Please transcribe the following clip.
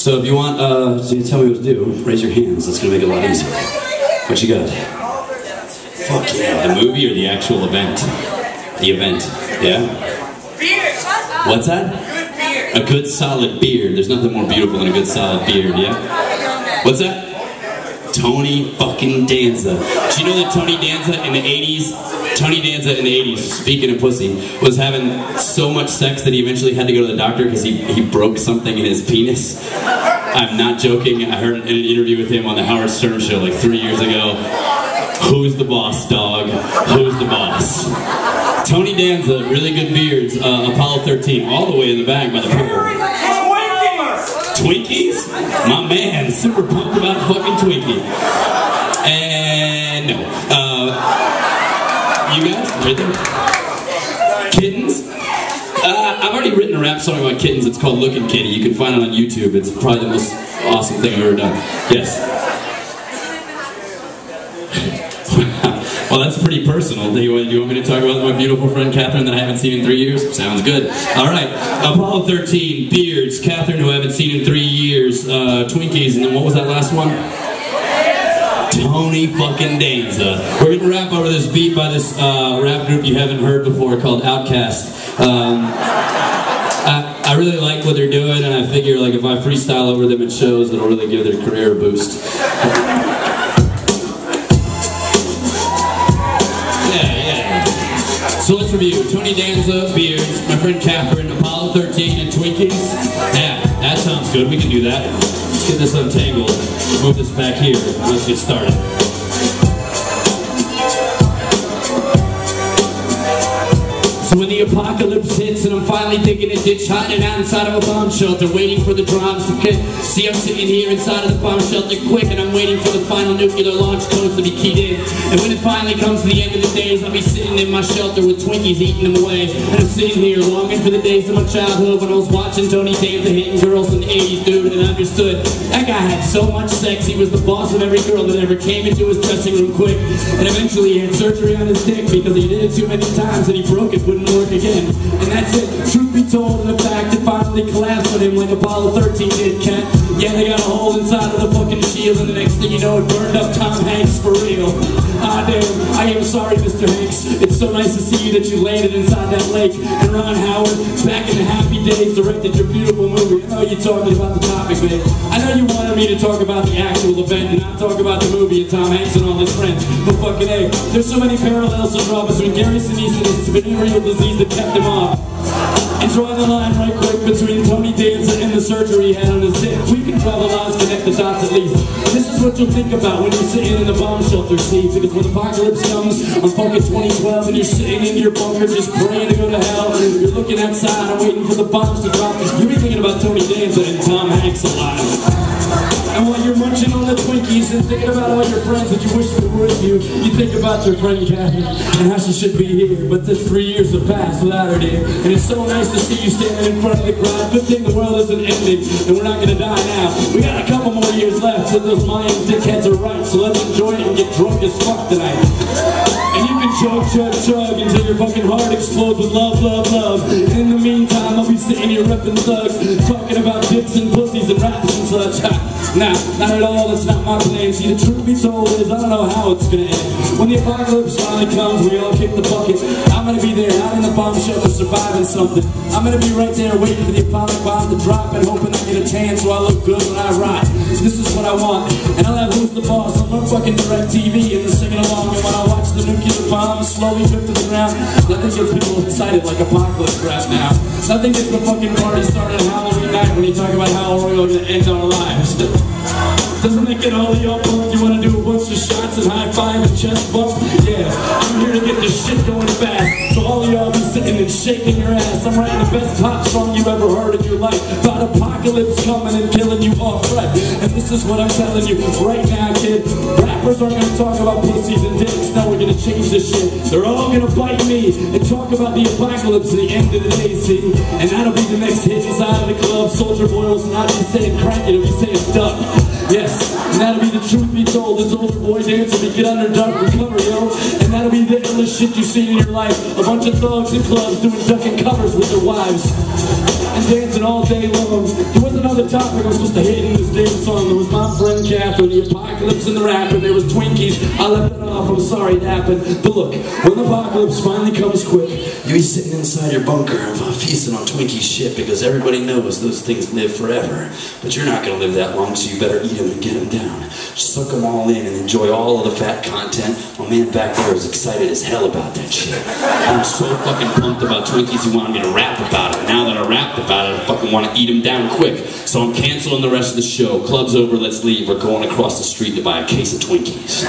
So if you want to tell me what to do, raise your hands. That's going to make it a lot easier. What you got? Fuck yeah. The movie or the actual event? The event. Yeah? Beard! What's that? Good beard. A good solid beard. There's nothing more beautiful than a good solid beard, yeah? What's that? Tony fucking Danza. Do you know that Tony Danza in the 80s, speaking of pussy, was having so much sex that he eventually had to go to the doctor because he broke something in his penis? I'm not joking. I heard in an interview with him on the Howard Stern show like 3 years ago. Who's the boss, dog? Who's the boss? Tony Danza, really good beards, Apollo 13, all the way in the back by the pool. Twinkies? My man, super pumped about fucking Twinkie. And no. You guys? Right there? Kittens? I've already written a rap song about kittens. It's called Lookin' Kitty. You can find it on YouTube. It's probably the most awesome thing I've ever done. Yes. Well, that's pretty personal. Do you want me to talk about my beautiful friend Catherine that I haven't seen in 3 years? Sounds good. All right. Apollo 13, beards, Catherine who I haven't seen in 3 years, Twinkies, and then what was that last one? Tony fucking Danza. We're going to rap over this beat by this rap group you haven't heard before called Outkast. I really like what they're doing, and I figure like if I freestyle over them at shows, it'll really give their career a boost. So let's review. Tony Danza, beards, my friend Catherine, Apollo 13, and Twinkies. Yeah, that sounds good. We can do that. Let's get this untangled. Move this back here. Let's get started. So when the apocalypse hits and I'm finally digging a ditch, hiding out inside of a bomb shelter, waiting for the drums to hit. See, I'm sitting here inside of the bomb shelter quick, and I'm waiting for the final nuclear launch codes to be keyed in. And when it finally comes to the end of the days, I'll be sitting in my shelter with Twinkies eating them away. And I'm sitting here longing for the days of my childhood when I was watching Tony Danza hitting girls in the 80s, dude, and understood that guy had so much sex, he was the boss of every girl that ever came into his dressing room quick. And eventually he had surgery on his dick because he did it too many times and he broke it, wouldn't work again. And that's it. Truth be told, and the fact it finally collapsed on him like Apollo 13 did, Kent. Yeah, they got a hole inside of the fucking shield, and the next thing you know, it burned up Tom Hanks for real. Ah, damn, I am sorry, Mr. Hanks. It's so nice to see you that you landed inside that lake. And Ron Howard, back in the happy days, directed your beautiful movie. I know you're talking about the topic, babe. I know you wanted me to talk about the actual event and not talk about the movie and Tom Hanks and all his friends. But fucking A, there's so many parallels to draw between Gary Sinise and his venereal disease that kept him off. And drawing the line right quick between Tony Danza and the surgery he had on his dick. We can draw the lines, connect the dots at least. And this is what you'll think about when you're sitting in the bomb shelter seat. Because when the apocalypse comes on fucking 2012 and you're sitting in your bunker just praying to go to hell, you're looking outside and waiting for the bombs to drop, you'll be thinking about Tony Danza and Tom Hanks alive. And while you're munching on the Twinkies and thinking about all your friends that you wish were with you, you think about your friend Catherine and how she should be here. But this 3 years have passed without her, dear. And it's so nice to see you standing in front of the crowd. Good thing the world isn't ending and we're not going to die now. We got a couple more years left till those Mayan dickheads are right. So let's enjoy it and get drunk as fuck tonight. And you can chug, chug, chug until your fucking heart explodes with love, love, love. And in the meantime, I'll be sitting here repping thugs, talking about dicks and pussies and raps and such. Nah, not at all, that's not my plan. See, the truth be told is I don't know how it's gonna end. When the apocalypse finally comes, we all kick the bucket. I'm gonna be there, not in the bomb shelter, surviving something. I'm gonna be right there waiting for the atomic bomb to drop and hoping I get a tan so I look good when I ride. This is what I want. And I'll have Who's the Boss on my fucking direct TV and they're singing along. And when I watch the nuclear bomb slowly drift to the ground, nothing gets people excited like apocalypse rap now. Nothing gets the fucking party started on Halloween night when you talk about how we're going to end our lives. Doesn't that get all of y'all pumped? You want to do a bunch of shots and high five and chest bump? Yeah, I'm here to get this shit going fast. So all of y'all be sitting and shaking your ass. I'm writing the best pop song you ever heard in your life about apocalypse coming and killing you off right. And this is what I'm telling you right now, kid. Rappers aren't going to talk about pussies and dicks. No, we're going to change this shit. They're all going to bite me and talk about the apocalypse at the end of the day, see? And that'll be the next hit inside of the club. Soldier Boy will not be saying crack it, it'll be saying duck. Yes, and that'll be the truth be told. This old boy dancing to get under duck recover, yo. And that'll be the illest shit you've seen in your life. A bunch of thugs in clubs doing ducking covers with their wives. And dancing all day long. There was another topic I was supposed to hit in this damn song. There was my friend Catherine, the apocalypse and the rapping. There was Twinkies. I left that off. I'm sorry it happened. But look, when the apocalypse finally comes quick, you'll be sitting inside your bunker feasting on Twinkie shit because everybody knows those things live forever. But you're not going to live that long, so you better eat them and get them down. Suck them all in and enjoy all of the fat content. My man back there is excited as hell about that shit. I'm so fucking pumped about Twinkies, he wanted me to rap about it. Now that I rapped about it, I fucking want to eat them down quick. So I'm canceling the rest of the show. Club's over, let's leave. We're going across the street to buy a case of Twinkies.